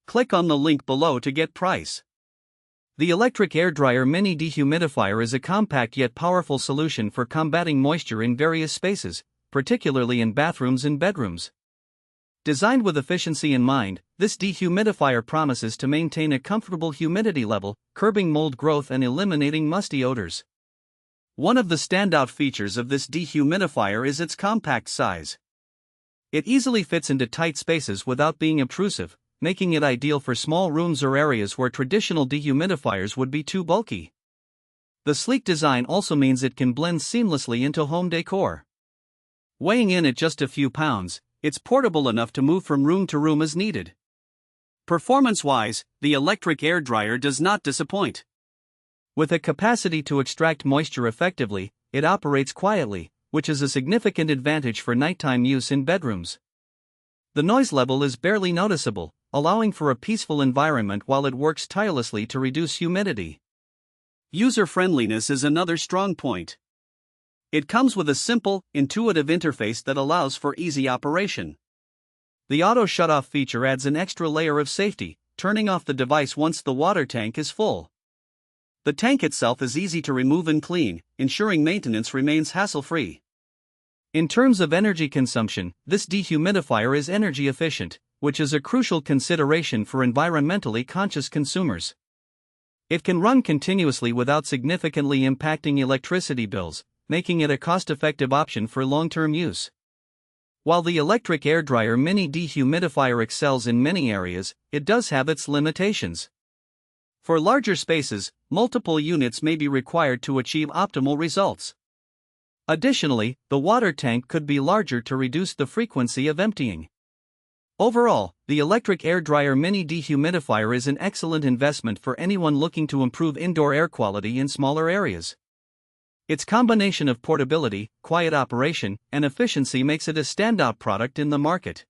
Click on the link below to get price. The electric air dryer mini dehumidifier is a compact yet powerful solution for combating moisture in various spaces, particularly in bathrooms and bedrooms. Designed with efficiency in mind, this dehumidifier promises to maintain a comfortable humidity level, curbing mold growth and eliminating musty odors. One of the standout features of this dehumidifier is its compact size. It easily fits into tight spaces without being obtrusive, making it ideal for small rooms or areas where traditional dehumidifiers would be too bulky. The sleek design also means it can blend seamlessly into home decor. Weighing in at just a few pounds, it's portable enough to move from room to room as needed. Performance-wise, the electric air dryer does not disappoint. With a capacity to extract moisture effectively, it operates quietly, which is a significant advantage for nighttime use in bedrooms. The noise level is barely noticeable, allowing for a peaceful environment while it works tirelessly to reduce humidity. User-friendliness is another strong point. It comes with a simple, intuitive interface that allows for easy operation. The auto shut-off feature adds an extra layer of safety, turning off the device once the water tank is full. The tank itself is easy to remove and clean, ensuring maintenance remains hassle-free. In terms of energy consumption, this dehumidifier is energy efficient, which is a crucial consideration for environmentally conscious consumers. It can run continuously without significantly impacting electricity bills, making it a cost-effective option for long-term use. While the electric air dryer mini dehumidifier excels in many areas, it does have its limitations. For larger spaces, multiple units may be required to achieve optimal results. Additionally, the water tank could be larger to reduce the frequency of emptying. Overall, the electric air dryer mini dehumidifier is an excellent investment for anyone looking to improve indoor air quality in smaller areas. Its combination of portability, quiet operation, and efficiency makes it a standout product in the market.